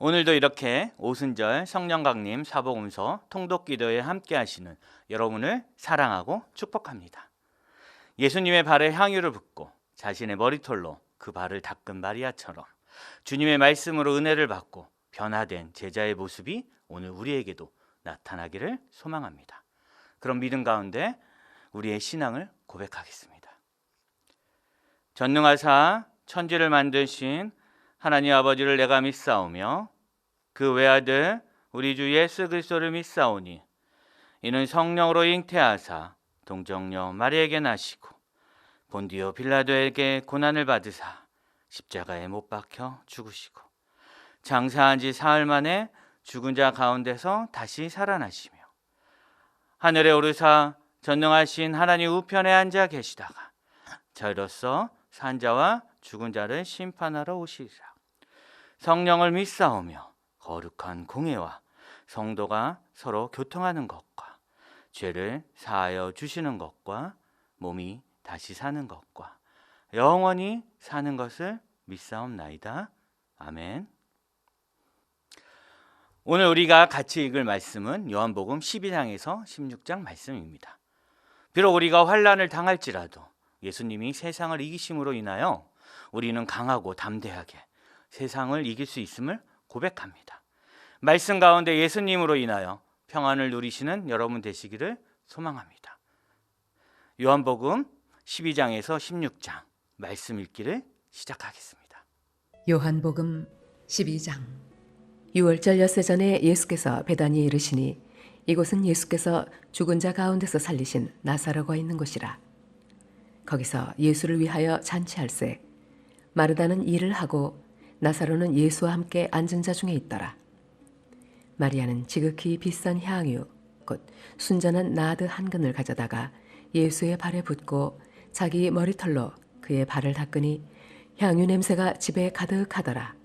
오늘도 이렇게 오순절 성령강림 사복음서 통독기도에 함께 하시는 여러분을 사랑하고 축복합니다. 예수님의 발에 향유를 붓고 자신의 머리털로 그 발을 닦은 마리아처럼 주님의 말씀으로 은혜를 받고 변화된 제자의 모습이 오늘 우리에게도 나타나기를 소망합니다. 그런 믿음 가운데 우리의 신앙을 고백하겠습니다. 전능하사 천지를 만드신 하나님 아버지를 내가 믿사오며 그 외아들 우리 주 예수 그리스도를 믿사오니 이는 성령으로 잉태하사 동정녀 마리에게 나시고 본디오 빌라도에게 고난을 받으사 십자가에 못 박혀 죽으시고 장사한 지 사흘 만에 죽은 자 가운데서 다시 살아나시며 하늘에 오르사 전능하신 하나님 우편에 앉아 계시다가 저희로서 산자와 죽은 자를 심판하러 오시리라. 성령을 믿사오며 거룩한 공회와 성도가 서로 교통하는 것과 죄를 사하여 주시는 것과 몸이 다시 사는 것과 영원히 사는 것을 믿사옵나이다. 아멘. 오늘 우리가 같이 읽을 말씀은 요한복음 12장에서 16장 말씀입니다. 비록 우리가 환난을 당할지라도 예수님이 세상을 이기심으로 인하여 우리는 강하고 담대하게 세상을 이길 수 있음을 고백합니다. 말씀 가운데 예수님으로 인하여 평안을 누리시는 여러분 되시기를 소망합니다. 요한복음 12장에서 16장 말씀 읽기를 시작하겠습니다. 요한복음 12장. 유월절 엿새 전에 예수께서 베다니에 이르시니 이곳은 예수께서 죽은 자 가운데서 살리신 나사로가 있는 곳이라. 거기서 예수를 위하여 잔치할세 마르다는 일을 하고 나사로는 예수와 함께 앉은 자 중에 있더라. 마리아는 지극히 비싼 향유 곧 순전한 나드 한 근을 가져다가 예수의 발에 붓고 자기 머리털로 그의 발을 닦으니 향유 냄새가 집에 가득하더라.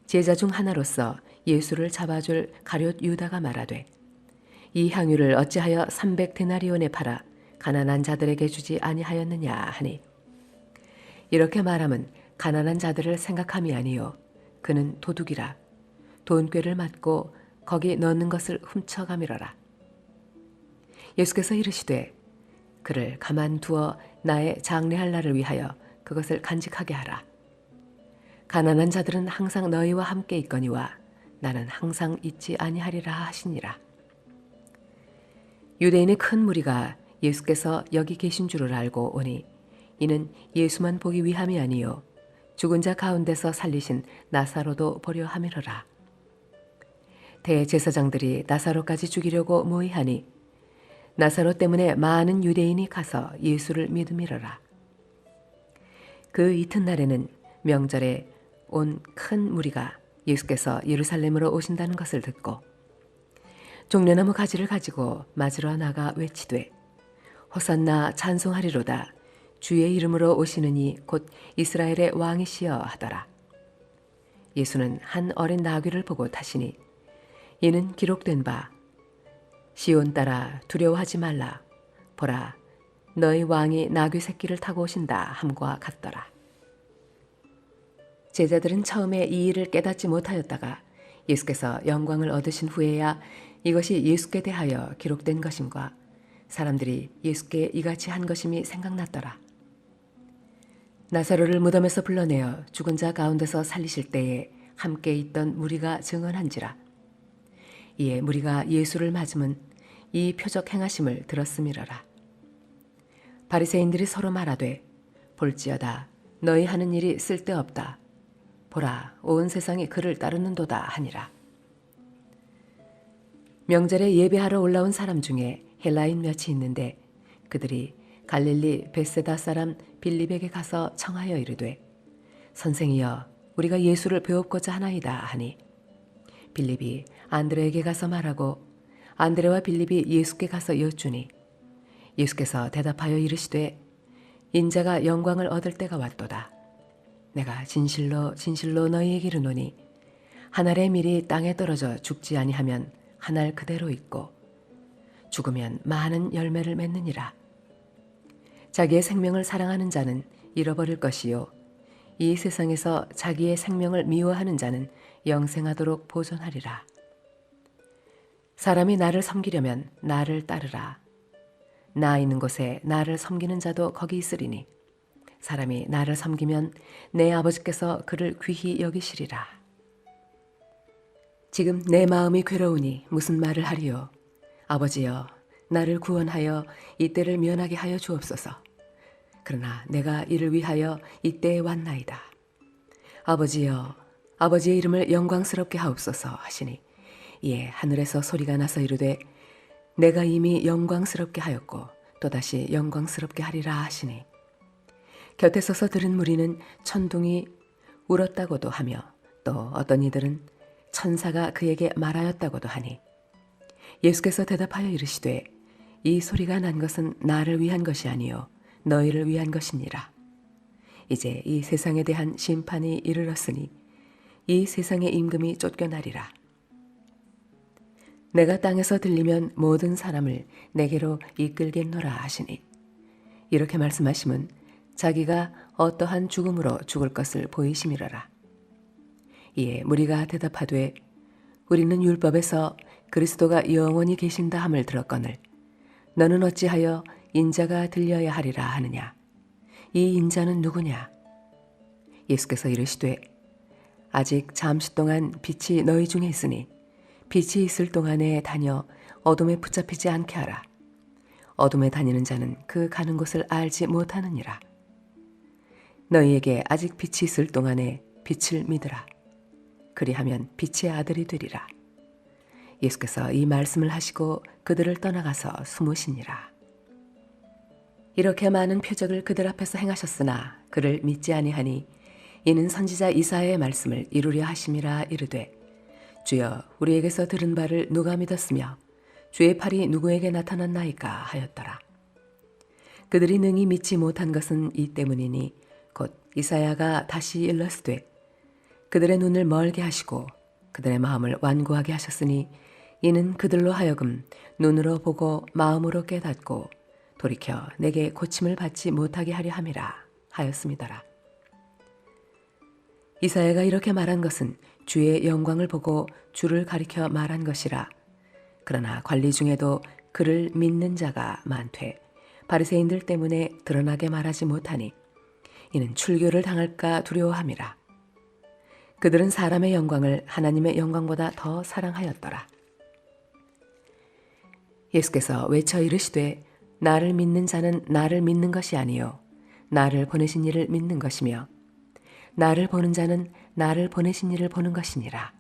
제자 중 하나로서 예수를 잡아줄 가룟 유다가 말하되 이 향유를 어찌하여 300데나리온에 팔아 가난한 자들에게 주지 아니하였느냐 하니 이렇게 말함은 가난한 자들을 생각함이 아니요 그는 도둑이라 돈꾀를 맞고 거기 넣는 것을 훔쳐가미러라. 예수께서 이르시되 그를 가만두어 나의 장례할 날을 위하여 그것을 간직하게 하라. 가난한 자들은 항상 너희와 함께 있거니와 나는 항상 있지 아니하리라 하시니라. 유대인의 큰 무리가 예수께서 여기 계신 줄을 알고 오니 이는 예수만 보기 위함이 아니요 죽은 자 가운데서 살리신 나사로도 보려 함이로라. 대제사장들이 나사로까지 죽이려고 모의하니 나사로 때문에 많은 유대인이 가서 예수를 믿음이로라. 그 이튿날에는 명절에 온 큰 무리가 예수께서 예루살렘으로 오신다는 것을 듣고 종려나무 가지를 가지고 맞으러 나가 외치되 호산나 찬송하리로다 주의 이름으로 오시는 이 곧 이스라엘의 왕이시여 하더라. 예수는 한 어린 나귀를 보고 타시니 이는 기록된 바 시온 따라 두려워하지 말라 보라 너희 왕이 나귀 새끼를 타고 오신다 함과 같더라. 제자들은 처음에 이 일을 깨닫지 못하였다가 예수께서 영광을 얻으신 후에야 이것이 예수께 대하여 기록된 것임과 사람들이 예수께 이같이 한 것임이 생각났더라. 나사로를 무덤에서 불러내어 죽은 자 가운데서 살리실 때에 함께 있던 무리가 증언한지라. 이에 무리가 예수를 맞음은 이 표적 행하심을 들었음이러라. 바리새인들이 서로 말하되 볼지어다 너희 하는 일이 쓸데없다. 보라 온 세상이 그를 따르는도다 하니라. 명절에 예배하러 올라온 사람 중에 헬라인 몇이 있는데 그들이 갈릴리 벳세다 사람 빌립에게 가서 청하여 이르되 선생이여 우리가 예수를 배웁고자 하나이다 하니 빌립이 안드레에게 가서 말하고 안드레와 빌립이 예수께 가서 여쭈니 예수께서 대답하여 이르시되 인자가 영광을 얻을 때가 왔도다. 내가 진실로 진실로 너희에게 이르노니 한 알의 밀이 땅에 떨어져 죽지 아니하면 한 알 그대로 있고 죽으면 많은 열매를 맺느니라. 자기의 생명을 사랑하는 자는 잃어버릴 것이요 이 세상에서 자기의 생명을 미워하는 자는 영생하도록 보존하리라. 사람이 나를 섬기려면 나를 따르라. 나 있는 곳에 나를 섬기는 자도 거기 있으리니 사람이 나를 섬기면 내 아버지께서 그를 귀히 여기시리라. 지금 내 마음이 괴로우니 무슨 말을 하리요. 아버지여, 나를 구원하여 이때를 면하게 하여 주옵소서. 그러나 내가 이를 위하여 이때에 왔나이다. 아버지여, 아버지의 이름을 영광스럽게 하옵소서 하시니 이에 하늘에서 소리가 나서 이르되 내가 이미 영광스럽게 하였고 또다시 영광스럽게 하리라 하시니 곁에 서서 들은 무리는 천둥이 울었다고도 하며 또 어떤 이들은 천사가 그에게 말하였다고도 하니 예수께서 대답하여 이르시되 이 소리가 난 것은 나를 위한 것이 아니요 너희를 위한 것이니라. 이제 이 세상에 대한 심판이 이르렀으니 이 세상의 임금이 쫓겨나리라. 내가 땅에서 들리면 모든 사람을 내게로 이끌겠노라 하시니 이렇게 말씀하심은 자기가 어떠한 죽음으로 죽을 것을 보이심이로라. 이에 무리가 대답하되 우리는 율법에서 그리스도가 영원히 계신다 함을 들었거늘 너는 어찌하여 인자가 들려야 하리라 하느냐. 이 인자는 누구냐. 예수께서 이르시되 아직 잠시 동안 빛이 너희 중에 있으니 빛이 있을 동안에 다녀 어둠에 붙잡히지 않게 하라. 어둠에 다니는 자는 그 가는 곳을 알지 못하느니라. 너희에게 아직 빛이 있을 동안에 빛을 믿으라. 그리하면 빛의 아들이 되리라. 예수께서 이 말씀을 하시고 그들을 떠나가서 숨으시니라. 이렇게 많은 표적을 그들 앞에서 행하셨으나 그를 믿지 아니하니 이는 선지자 이사야의 말씀을 이루려 하심이라. 이르되 주여 우리에게서 들은 바를 누가 믿었으며 주의 팔이 누구에게 나타났나이까 하였더라. 그들이 능히 믿지 못한 것은 이 때문이니 곧 이사야가 다시 일렀으되 그들의 눈을 멀게 하시고 그들의 마음을 완고하게 하셨으니 이는 그들로 하여금 눈으로 보고 마음으로 깨닫고 돌이켜 내게 고침을 받지 못하게 하려 함이라 하였음이더라. 이사야가 이렇게 말한 것은 주의 영광을 보고 주를 가리켜 말한 것이라. 그러나 관리 중에도 그를 믿는 자가 많되 바리새인들 때문에 드러나게 말하지 못하니 이는 출교를 당할까 두려워함이라. 그들은 사람의 영광을 하나님의 영광보다 더 사랑하였더라. 예수께서 외쳐 이르시되 나를 믿는 자는 나를 믿는 것이 아니요 나를 보내신 이를 믿는 것이며 나를 보는 자는 나를 보내신 이를 보는 것이니라.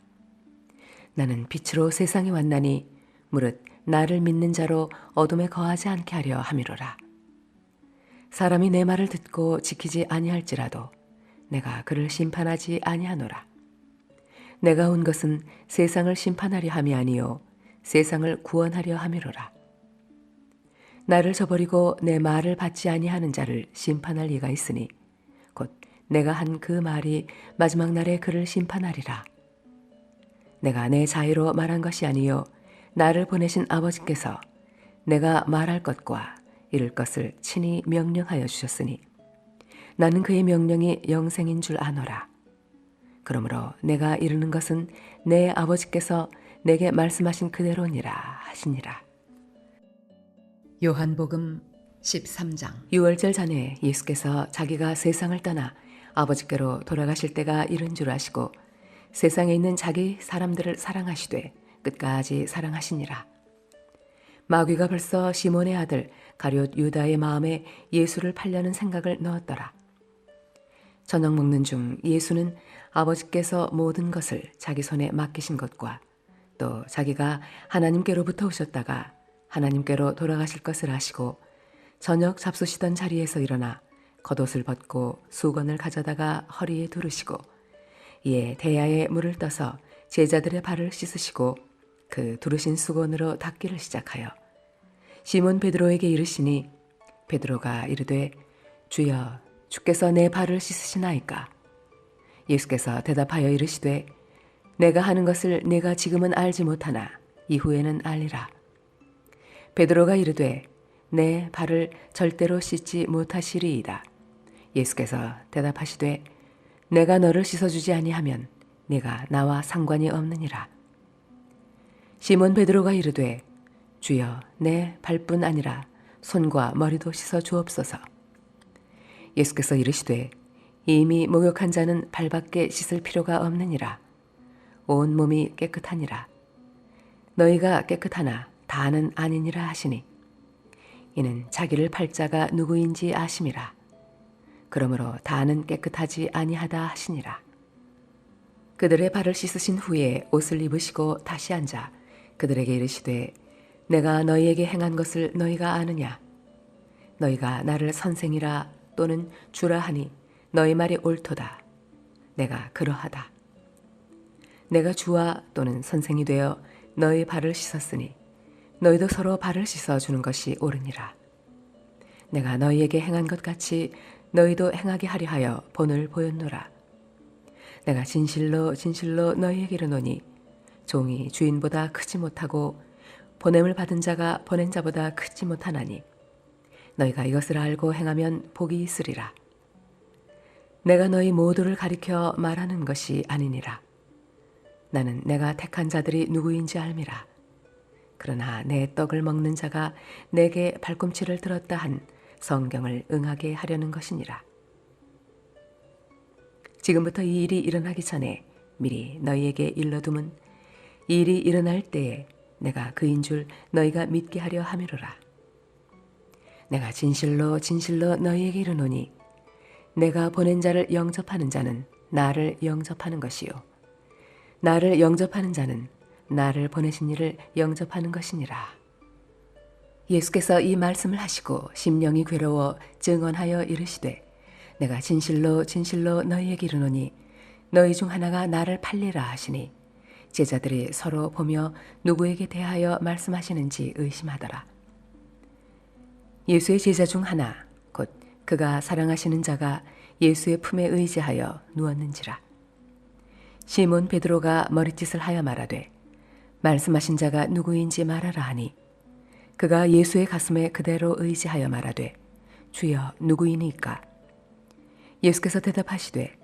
나는 빛으로 세상에 왔나니 무릇 나를 믿는 자로 어둠에 거하지 않게 하려 함이로라. 사람이 내 말을 듣고 지키지 아니할지라도 내가 그를 심판하지 아니하노라. 내가 온 것은 세상을 심판하려 함이 아니요 세상을 구원하려 함이로라. 나를 저버리고 내 말을 받지 아니하는 자를 심판할 이가 있으니 곧 내가 한 그 말이 마지막 날에 그를 심판하리라. 내가 내 자유로 말한 것이 아니요 나를 보내신 아버지께서 내가 말할 것과 이룰 것을 친히 명령하여 주셨으니 나는 그의 명령이 영생인 줄 아노라. 그러므로 내가 이르는 것은 내 아버지께서 내게 말씀하신 그대로니라 하시니라. 요한복음 13장. 유월절 전에 예수께서 자기가 세상을 떠나 아버지께로 돌아가실 때가 이른 줄 아시고 세상에 있는 자기 사람들을 사랑하시되 끝까지 사랑하시니라. 마귀가 벌써 시몬의 아들 가룟 유다의 마음에 예수를 팔려는 생각을 넣었더라. 저녁 먹는 중 예수는 아버지께서 모든 것을 자기 손에 맡기신 것과 또 자기가 하나님께로부터 오셨다가 하나님께로 돌아가실 것을 아시고 저녁 잡수시던 자리에서 일어나 겉옷을 벗고 수건을 가져다가 허리에 두르시고 이에 대야에 물을 떠서 제자들의 발을 씻으시고 그 두르신 수건으로 닦기를 시작하여 시몬 베드로에게 이르시니 베드로가 이르되 주여 주께서 내 발을 씻으시나이까. 예수께서 대답하여 이르시되 내가 하는 것을 네가 지금은 알지 못하나 이후에는 알리라. 베드로가 이르되 내 발을 절대로 씻지 못하시리이다. 예수께서 대답하시되 내가 너를 씻어주지 아니하면 네가 나와 상관이 없느니라. 시몬 베드로가 이르되 주여 내 발뿐 아니라 손과 머리도 씻어 주옵소서. 예수께서 이르시되 이미 목욕한 자는 발밖에 씻을 필요가 없느니라. 온 몸이 깨끗하니라. 너희가 깨끗하나 다는 아니니라 하시니 이는 자기를 팔 자가 누구인지 아심이라. 그러므로 다는 깨끗하지 아니하다 하시니라. 그들의 발을 씻으신 후에 옷을 입으시고 다시 앉아 그들에게 이르시되 내가 너희에게 행한 것을 너희가 아느냐? 너희가 나를 선생이라 또는 주라 하니 너희 말이 옳도다. 내가 그러하다. 내가 주와 또는 선생이 되어 너희 발을 씻었으니 너희도 서로 발을 씻어 주는 것이 옳으니라. 내가 너희에게 행한 것 같이 너희도 행하게 하려 하여 본을 보였노라. 내가 진실로 진실로 너희에게 이르노니 종이 주인보다 크지 못하고 보냄을 받은 자가 보낸 자보다 크지 못하나니 너희가 이것을 알고 행하면 복이 있으리라. 내가 너희 모두를 가리켜 말하는 것이 아니니라. 나는 내가 택한 자들이 누구인지 알미라. 그러나 내 떡을 먹는 자가 내게 발꿈치를 들었다 한 성경을 응하게 하려는 것이니라. 지금부터 이 일이 일어나기 전에 미리 너희에게 일러둠은 이 일이 일어날 때에 내가 그인 줄 너희가 믿게 하려 함이로라. 내가 진실로 진실로 너희에게 이르노니 내가 보낸 자를 영접하는 자는 나를 영접하는 것이요 나를 영접하는 자는 나를 보내신 이를 영접하는 것이니라. 예수께서 이 말씀을 하시고 심령이 괴로워 증언하여 이르시되 내가 진실로 진실로 너희에게 이르노니 너희 중 하나가 나를 팔리라 하시니 제자들이 서로 보며 누구에게 대하여 말씀하시는지 의심하더라. 예수의 제자 중 하나 곧 그가 사랑하시는 자가 예수의 품에 의지하여 누웠는지라. 시몬 베드로가 머리짓을 하여 말하되 말씀하신 자가 누구인지 말하라 하니 그가 예수의 가슴에 그대로 의지하여 말하되 주여 누구이니까? 예수께서 대답하시되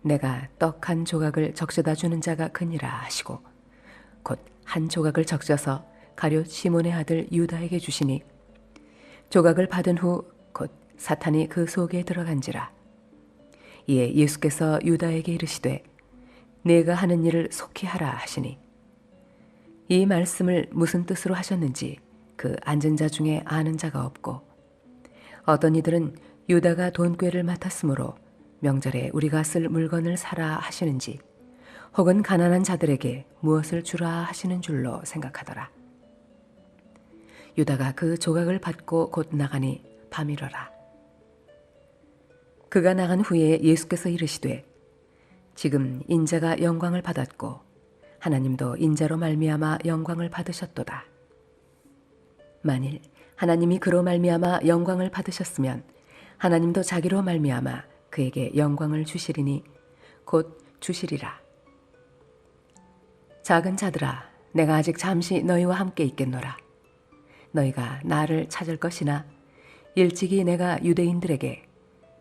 내가 떡 한 조각을 적셔다 주는 자가 그니라 하시고 곧 한 조각을 적셔서 가룟 시몬의 아들 유다에게 주시니 조각을 받은 후 곧 사탄이 그 속에 들어간지라. 이에 예수께서 유다에게 이르시되 네가 하는 일을 속히 하라 하시니 이 말씀을 무슨 뜻으로 하셨는지 그 앉은 자 중에 아는 자가 없고 어떤 이들은 유다가 돈꾀를 맡았으므로 명절에 우리가 쓸 물건을 사라 하시는지 혹은 가난한 자들에게 무엇을 주라 하시는 줄로 생각하더라. 유다가 그 조각을 받고 곧 나가니 밤이러라. 그가 나간 후에 예수께서 이르시되 지금 인자가 영광을 받았고 하나님도 인자로 말미암아 영광을 받으셨도다. 만일 하나님이 그로 말미암아 영광을 받으셨으면 하나님도 자기로 말미암아 그에게 영광을 주시리니 곧 주시리라. 작은 자들아 내가 아직 잠시 너희와 함께 있겠노라. 너희가 나를 찾을 것이나 일찍이 내가 유대인들에게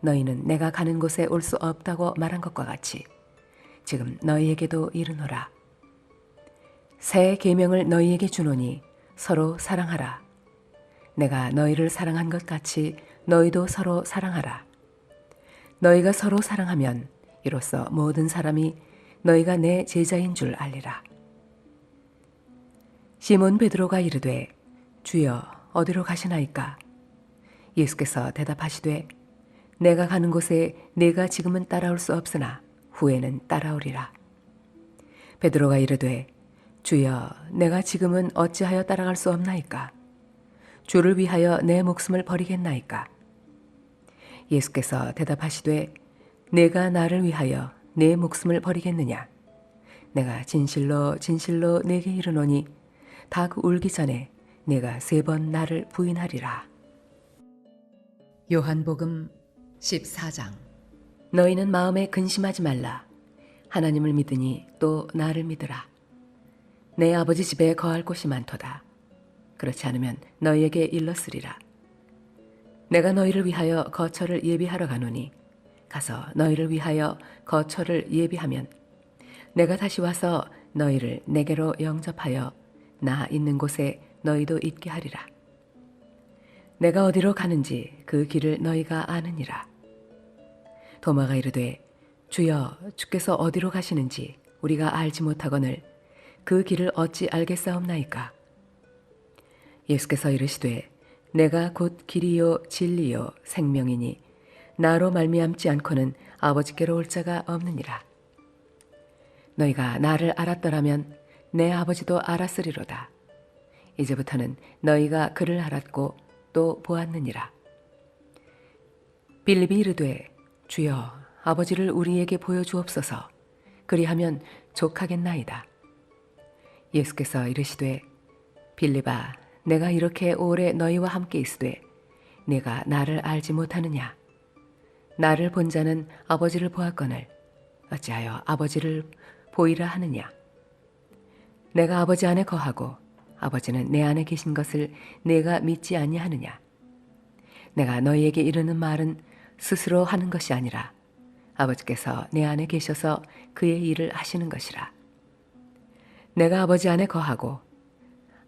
너희는 내가 가는 곳에 올 수 없다고 말한 것과 같이 지금 너희에게도 이르노라. 새 계명을 너희에게 주노니 서로 사랑하라. 내가 너희를 사랑한 것 같이 너희도 서로 사랑하라. 너희가 서로 사랑하면 이로써 모든 사람이 너희가 내 제자인 줄 알리라. 시몬 베드로가 이르되 주여 어디로 가시나이까? 예수께서 대답하시되 내가 가는 곳에 네가 지금은 따라올 수 없으나 후에는 따라오리라. 베드로가 이르되 주여 내가 지금은 어찌하여 따라갈 수 없나이까? 주를 위하여 내 목숨을 버리겠나이까? 예수께서 대답하시되 내가 나를 위하여 내 목숨을 버리겠느냐? 내가 진실로 진실로 내게 이르노니 닭 울기 전에 내가 3번 나를 부인하리라. 요한복음 14장. 너희는 마음에 근심하지 말라. 하나님을 믿으니 또 나를 믿으라. 내 아버지 집에 거할 곳이 많도다. 그렇지 않으면 너희에게 일렀으리라. 내가 너희를 위하여 거처를 예비하러 가노니 가서 너희를 위하여 거처를 예비하면 내가 다시 와서 너희를 내게로 영접하여 나 있는 곳에 너희도 있게 하리라. 내가 어디로 가는지 그 길을 너희가 아느니라. 도마가 이르되 주여, 주께서 어디로 가시는지 우리가 알지 못하거늘 그 길을 어찌 알겠사옵나이까. 예수께서 이르시되 내가 곧 길이요 진리요 생명이니 나로 말미암지 않고는 아버지께로 올 자가 없느니라. 너희가 나를 알았더라면 내 아버지도 알았으리로다. 이제부터는 너희가 그를 알았고 또 보았느니라. 빌립이 이르되 주여, 아버지를 우리에게 보여주옵소서. 그리하면 족하겠나이다. 예수께서 이르시되 빌립아, 내가 이렇게 오래 너희와 함께 있으되 네가 나를 알지 못하느냐? 나를 본 자는 아버지를 보았거늘 어찌하여 아버지를 보이라 하느냐? 내가 아버지 안에 거하고 아버지는 내 안에 계신 것을 내가 믿지 아니하느냐? 내가 너희에게 이르는 말은 스스로 하는 것이 아니라 아버지께서 내 안에 계셔서 그의 일을 하시는 것이라. 내가 아버지 안에 거하고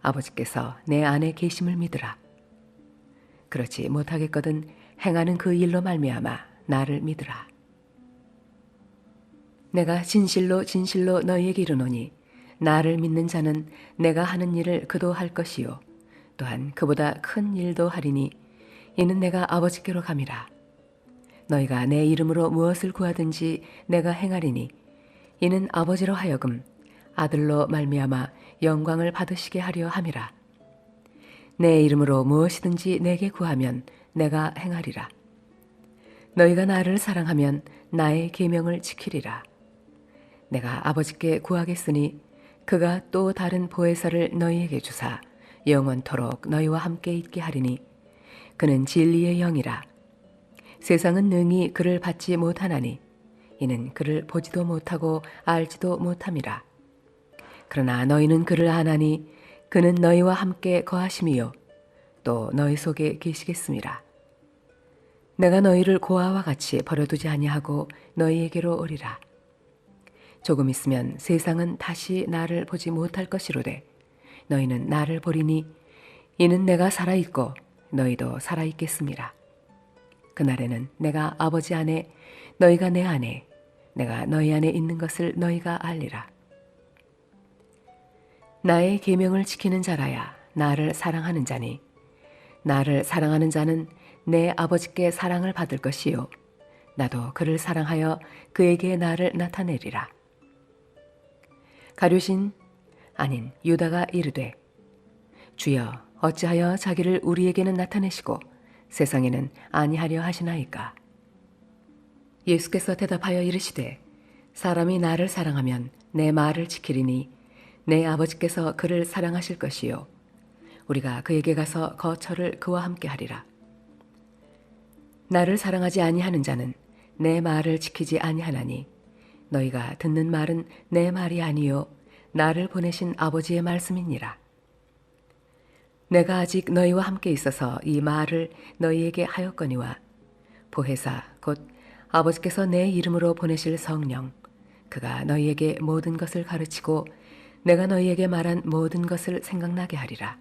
아버지께서 내 안에 계심을 믿으라. 그렇지 못하겠거든 행하는 그 일로 말미암아 나를 믿으라. 내가 진실로 진실로 너희에게 이르노니 나를 믿는 자는 내가 하는 일을 그도 할 것이요 또한 그보다 큰 일도 하리니 이는 내가 아버지께로 감이라. 너희가 내 이름으로 무엇을 구하든지 내가 행하리니 이는 아버지로 하여금 아들로 말미암아 영광을 받으시게 하려 함이라. 내 이름으로 무엇이든지 내게 구하면 내가 행하리라. 너희가 나를 사랑하면 나의 계명을 지키리라. 내가 아버지께 구하겠으니 그가 또 다른 보혜사를 너희에게 주사 영원토록 너희와 함께 있게 하리니 그는 진리의 영이라. 세상은 능히 그를 받지 못하나니 이는 그를 보지도 못하고 알지도 못함이라. 그러나 너희는 그를 아나니 그는 너희와 함께 거하심이요 또 너희 속에 계시겠음이라. 내가 너희를 고아와 같이 버려두지 아니하고 너희에게로 오리라. 조금 있으면 세상은 다시 나를 보지 못할 것이로되 너희는 나를 보리니 이는 내가 살아있고 너희도 살아있겠음이라. 그날에는 내가 아버지 안에 너희가 내 안에 내가 너희 안에 있는 것을 너희가 알리라. 나의 계명을 지키는 자라야 나를 사랑하는 자니 나를 사랑하는 자는 내 아버지께 사랑을 받을 것이요 나도 그를 사랑하여 그에게 나를 나타내리라. 가룟신 아닌 유다가 이르되 주여, 어찌하여 자기를 우리에게는 나타내시고 세상에는 아니하려 하시나이까? 예수께서 대답하여 이르시되 사람이 나를 사랑하면 내 말을 지키리니 내 아버지께서 그를 사랑하실 것이요 우리가 그에게 가서 거처를 그와 함께 하리라. 나를 사랑하지 아니하는 자는 내 말을 지키지 아니하나니 너희가 듣는 말은 내 말이 아니요 나를 보내신 아버지의 말씀이니라. 내가 아직 너희와 함께 있어서 이 말을 너희에게 하였거니와 보혜사 곧 아버지께서 내 이름으로 보내실 성령 그가 너희에게 모든 것을 가르치고 내가 너희에게 말한 모든 것을 생각나게 하리라.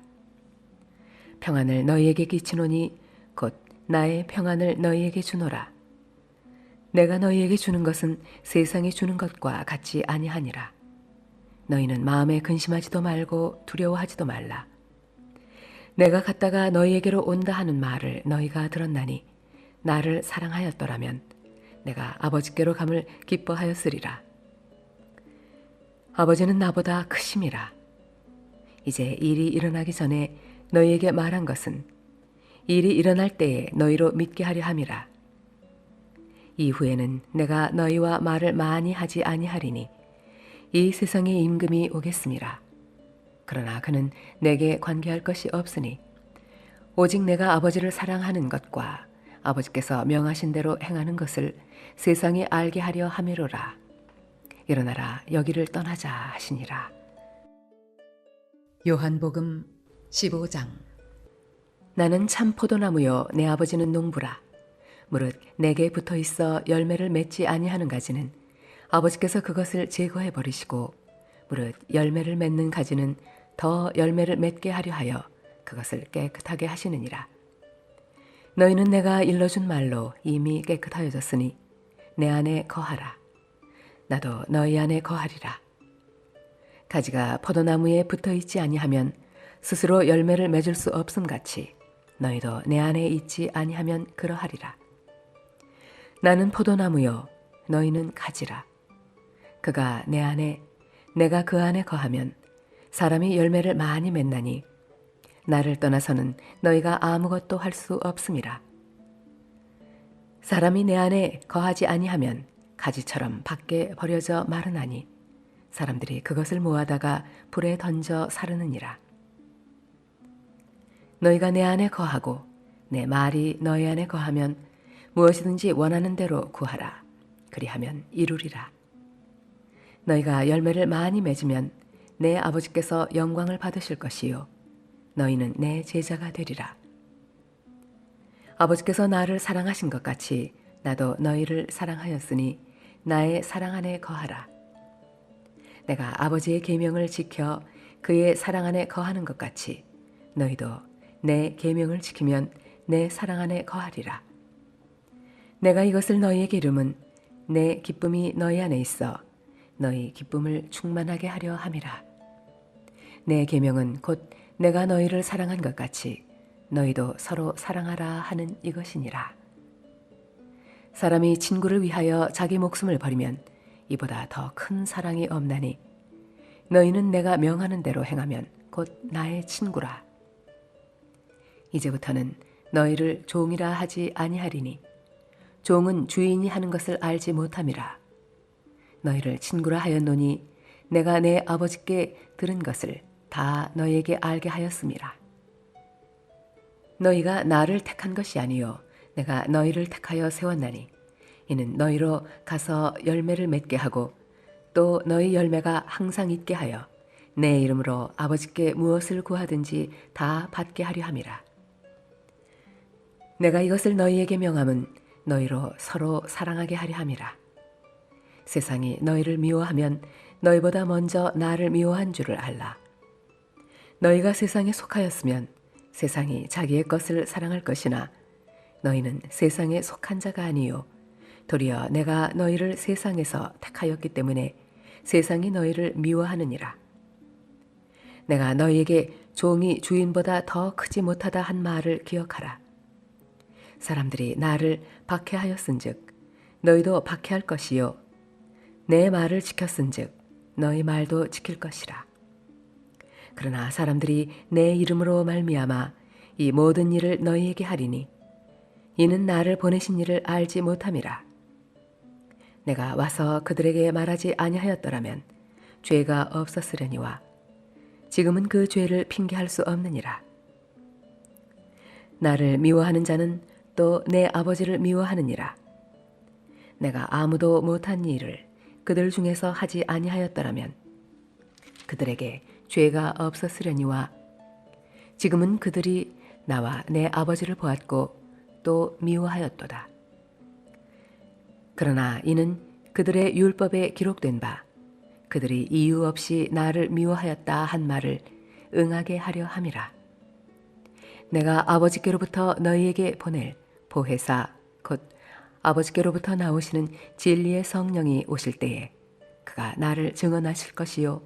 평안을 너희에게 끼치노니 곧 나의 평안을 너희에게 주노라. 내가 너희에게 주는 것은 세상이 주는 것과 같이 아니하니라. 너희는 마음에 근심하지도 말고 두려워하지도 말라. 내가 갔다가 너희에게로 온다 하는 말을 너희가 들었나니 나를 사랑하였더라면 내가 아버지께로 감을 기뻐하였으리라. 아버지는 나보다 크심이라. 이제 일이 일어나기 전에 너희에게 말한 것은 일이 일어날 때에 너희로 믿게 하려 함이라. 이후에는 내가 너희와 말을 많이 하지 아니하리니 이 세상의 임금이 오겠음이라. 그러나 그는 내게 관계할 것이 없으니 오직 내가 아버지를 사랑하는 것과 아버지께서 명하신 대로 행하는 것을 세상이 알게 하려 함이로라. 일어나라 여기를 떠나자 하시니라. 요한복음 15장. 나는 참 포도나무요 내 아버지는 농부라. 무릇 내게 붙어 있어 열매를 맺지 아니하는 가지는 아버지께서 그것을 제거해 버리시고 무릇 열매를 맺는 가지는 더 열매를 맺게 하려 하여 그것을 깨끗하게 하시느니라. 너희는 내가 일러준 말로 이미 깨끗하여졌으니 내 안에 거하라. 나도 너희 안에 거하리라. 가지가 포도나무에 붙어 있지 아니하면 스스로 열매를 맺을 수 없음 같이 너희도 내 안에 있지 아니하면 그러하리라. 나는 포도나무요 너희는 가지라. 그가 내 안에 내가 그 안에 거하면 사람이 열매를 많이 맺나니 나를 떠나서는 너희가 아무것도 할 수 없음이라. 사람이 내 안에 거하지 아니하면 가지처럼 밖에 버려져 마르나니 사람들이 그것을 모아다가 불에 던져 사르느니라. 너희가 내 안에 거하고 내 말이 너희 안에 거하면 무엇이든지 원하는 대로 구하라. 그리하면 이루리라. 너희가 열매를 많이 맺으면 내 아버지께서 영광을 받으실 것이요 너희는 내 제자가 되리라. 아버지께서 나를 사랑하신 것 같이 나도 너희를 사랑하였으니 나의 사랑 안에 거하라. 내가 아버지의 계명을 지켜 그의 사랑 안에 거하는 것 같이 너희도 내 계명을 지키면 내 사랑 안에 거하리라. 내가 이것을 너희에게 이름은 내 기쁨이 너희 안에 있어 너희 기쁨을 충만하게 하려 함이라. 내 계명은 곧 내가 너희를 사랑한 것 같이 너희도 서로 사랑하라 하는 이것이니라. 사람이 친구를 위하여 자기 목숨을 버리면 이보다 더 큰 사랑이 없나니 너희는 내가 명하는 대로 행하면 곧 나의 친구라. 이제부터는 너희를 종이라 하지 아니하리니 종은 주인이 하는 것을 알지 못함이라. 너희를 친구라 하였노니 내가 내 아버지께 들은 것을 다 너희에게 알게 하였음이라. 너희가 나를 택한 것이 아니요 내가 너희를 택하여 세웠나니 이는 너희로 가서 열매를 맺게 하고 또 너희 열매가 항상 있게 하여 내 이름으로 아버지께 무엇을 구하든지 다 받게 하려 함이라. 내가 이것을 너희에게 명함은 너희로 서로 사랑하게 하려 함이라. 세상이 너희를 미워하면 너희보다 먼저 나를 미워한 줄을 알라. 너희가 세상에 속하였으면 세상이 자기의 것을 사랑할 것이나 너희는 세상에 속한 자가 아니요 도리어 내가 너희를 세상에서 택하였기 때문에 세상이 너희를 미워하느니라. 내가 너희에게 종이 주인보다 더 크지 못하다 한 말을 기억하라. 사람들이 나를 박해하였은즉 너희도 박해할 것이요 내 말을 지켰은즉 너희 말도 지킬 것이라. 그러나 사람들이 내 이름으로 말미암아 이 모든 일을 너희에게 하리니 이는 나를 보내신 이를 알지 못함이라. 내가 와서 그들에게 말하지 아니하였더라면 죄가 없었으려니와 지금은 그 죄를 핑계할 수 없느니라. 나를 미워하는 자는 또 내 아버지를 미워하느니라. 내가 아무도 못한 일을 그들 중에서 하지 아니하였더라면 그들에게 죄가 없었으려니와 지금은 그들이 나와 내 아버지를 보았고 또 미워하였도다. 그러나 이는 그들의 율법에 기록된 바 그들이 이유 없이 나를 미워하였다 한 말을 응하게 하려 함이라. 내가 아버지께로부터 너희에게 보낼 보혜사 곧 아버지께로부터 나오시는 진리의 성령이 오실 때에 그가 나를 증언하실 것이요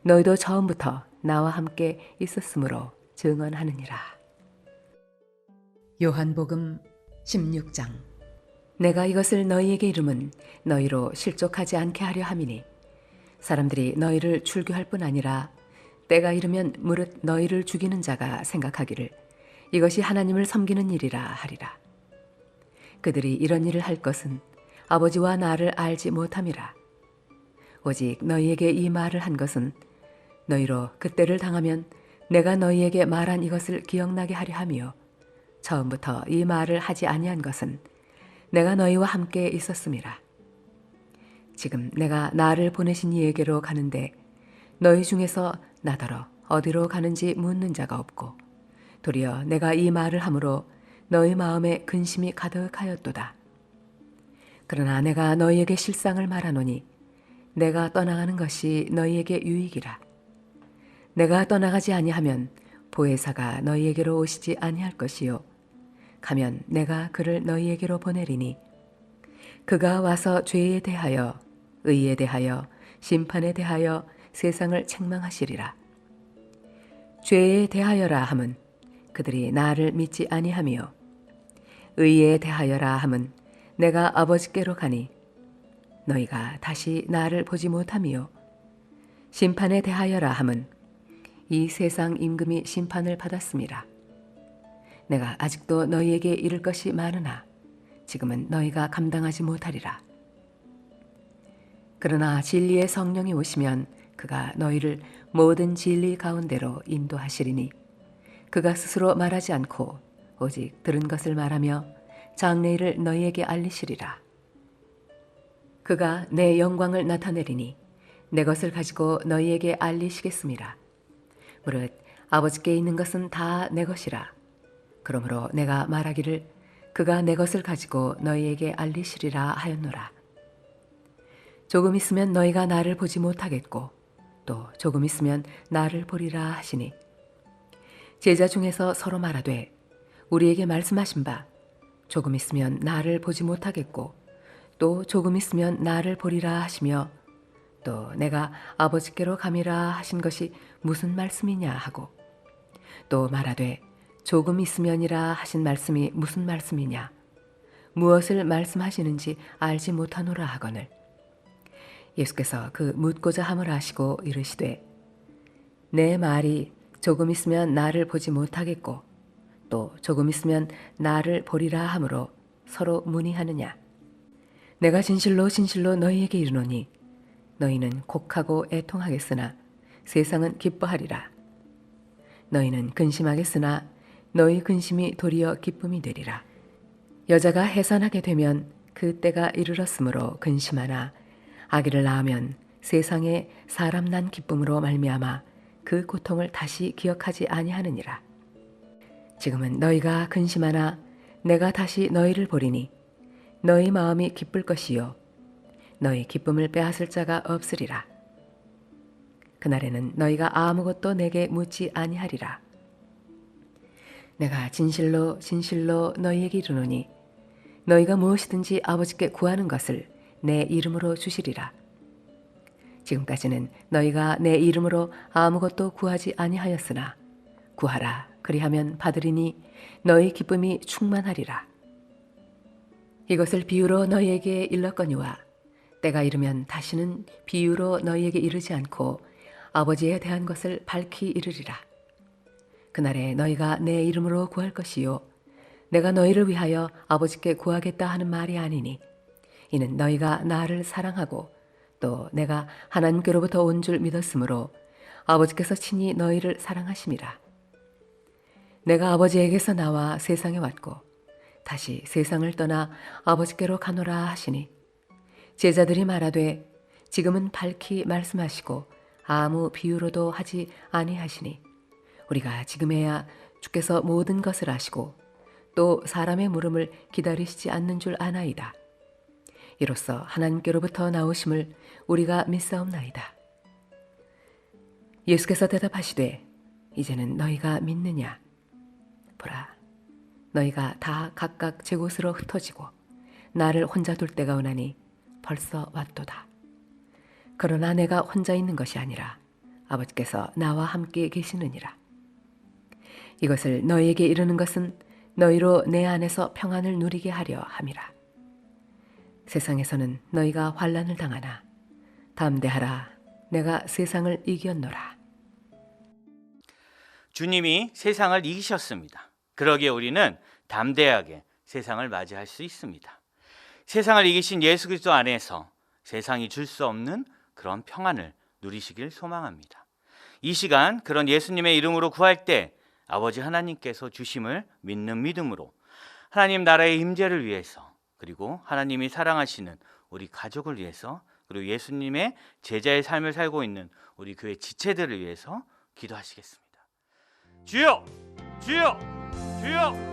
너희도 처음부터 나와 함께 있었으므로 증언하느니라. 요한복음 16장. 내가 이것을 너희에게 이름은 너희로 실족하지 않게 하려 함이니 사람들이 너희를 출교할 뿐 아니라 때가 이르면 무릇 너희를 죽이는 자가 생각하기를 이것이 하나님을 섬기는 일이라 하리라. 그들이 이런 일을 할 것은 아버지와 나를 알지 못함이라. 오직 너희에게 이 말을 한 것은 너희로 그때를 당하면 내가 너희에게 말한 이것을 기억나게 하려 함이요 처음부터 이 말을 하지 아니한 것은 내가 너희와 함께 있었음이라. 지금 내가 나를 보내신 이에게로 가는데 너희 중에서 나더러 어디로 가는지 묻는 자가 없고 도리어 내가 이 말을 함으로 너희 마음에 근심이 가득하였도다. 그러나 내가 너희에게 실상을 말하노니 내가 떠나가는 것이 너희에게 유익이라. 내가 떠나가지 아니하면 보혜사가 너희에게로 오시지 아니할 것이요 가면 내가 그를 너희에게로 보내리니 그가 와서 죄에 대하여 의에 대하여 심판에 대하여 세상을 책망하시리라. 죄에 대하여라 함은 그들이 나를 믿지 아니하며 의에 대하여라 함은 내가 아버지께로 가니 너희가 다시 나를 보지 못하며 심판에 대하여라 함은 이 세상 임금이 심판을 받았음이라. 내가 아직도 너희에게 이를 것이 많으나 지금은 너희가 감당하지 못하리라. 그러나 진리의 성령이 오시면 그가 너희를 모든 진리 가운데로 인도하시리니 그가 스스로 말하지 않고 오직 들은 것을 말하며 장래일을 너희에게 알리시리라. 그가 내 영광을 나타내리니 내 것을 가지고 너희에게 알리시겠음이라. 무릇 아버지께 있는 것은 다 내 것이라. 그러므로 내가 말하기를 그가 내 것을 가지고 너희에게 알리시리라 하였노라. 조금 있으면 너희가 나를 보지 못하겠고 또 조금 있으면 나를 보리라 하시니 제자 중에서 서로 말하되 우리에게 말씀하신 바 조금 있으면 나를 보지 못하겠고 또 조금 있으면 나를 보리라 하시며 또 내가 아버지께로 감이라 하신 것이 무슨 말씀이냐 하고 또 말하되 조금 있으면이라 하신 말씀이 무슨 말씀이냐 무엇을 말씀하시는지 알지 못하노라 하거늘 예수께서 그 묻고자 함을 아시고 이르시되 내 말이 조금 있으면 나를 보지 못하겠고 또 조금 있으면 나를 보리라 하므로 서로 문의하느냐. 내가 진실로 진실로 너희에게 이르노니 너희는 곡하고 애통하겠으나 세상은 기뻐하리라. 너희는 근심하겠으나 너희 근심이 도리어 기쁨이 되리라. 여자가 해산하게 되면 그 때가 이르렀으므로 근심하나 아기를 낳으면 세상에 사람 난 기쁨으로 말미암아 그 고통을 다시 기억하지 아니하느니라. 지금은 너희가 근심하나 내가 다시 너희를 보리니 너희 마음이 기쁠 것이요 너희 기쁨을 빼앗을 자가 없으리라. 그날에는 너희가 아무것도 내게 묻지 아니하리라. 내가 진실로 진실로 너희에게 이르노니 너희가 무엇이든지 아버지께 구하는 것을 내 이름으로 주시리라. 지금까지는 너희가 내 이름으로 아무것도 구하지 아니하였으나 구하라 그리하면 받으리니 너희 기쁨이 충만하리라. 이것을 비유로 너희에게 일렀거니와 때가 이르면 다시는 비유로 너희에게 이르지 않고 아버지에 대한 것을 밝히 이르리라. 그날에 너희가 내 이름으로 구할 것이요 내가 너희를 위하여 아버지께 구하겠다 하는 말이 아니니 이는 너희가 나를 사랑하고 또 내가 하나님께로부터 온 줄 믿었으므로 아버지께서 친히 너희를 사랑하심이라. 내가 아버지에게서 나와 세상에 왔고 다시 세상을 떠나 아버지께로 가노라 하시니 제자들이 말하되 지금은 밝히 말씀하시고 아무 비유로도 하지 아니하시니 우리가 지금에야 주께서 모든 것을 아시고 또 사람의 물음을 기다리시지 않는 줄 아나이다. 이로써 하나님께로부터 나오심을 우리가 믿사옵나이다. 예수께서 대답하시되 이제는 너희가 믿느냐? 보라, 너희가 다 각각 제 곳으로 흩어지고 나를 혼자 둘 때가 오나니 벌써 왔도다. 그러나 내가 혼자 있는 것이 아니라 아버지께서 나와 함께 계시느니라. 이것을 너희에게 이르는 것은 너희로 내 안에서 평안을 누리게 하려 함이라. 세상에서는 너희가 환난을 당하나 담대하라, 내가 세상을 이겼노라. 주님이 세상을 이기셨습니다. 그러기에 우리는 담대하게 세상을 맞이할 수 있습니다. 세상을 이기신 예수 그리스도 안에서 세상이 줄 수 없는 그런 평안을 누리시길 소망합니다. 이 시간 그런 예수님의 이름으로 구할 때 아버지 하나님께서 주심을 믿는 믿음으로 하나님 나라의 임재를 위해서 그리고 하나님이 사랑하시는 우리 가족을 위해서 그리고 예수님의 제자의 삶을 살고 있는 우리 교회 지체들을 위해서 기도하시겠습니다. 주여! 주여! 주여!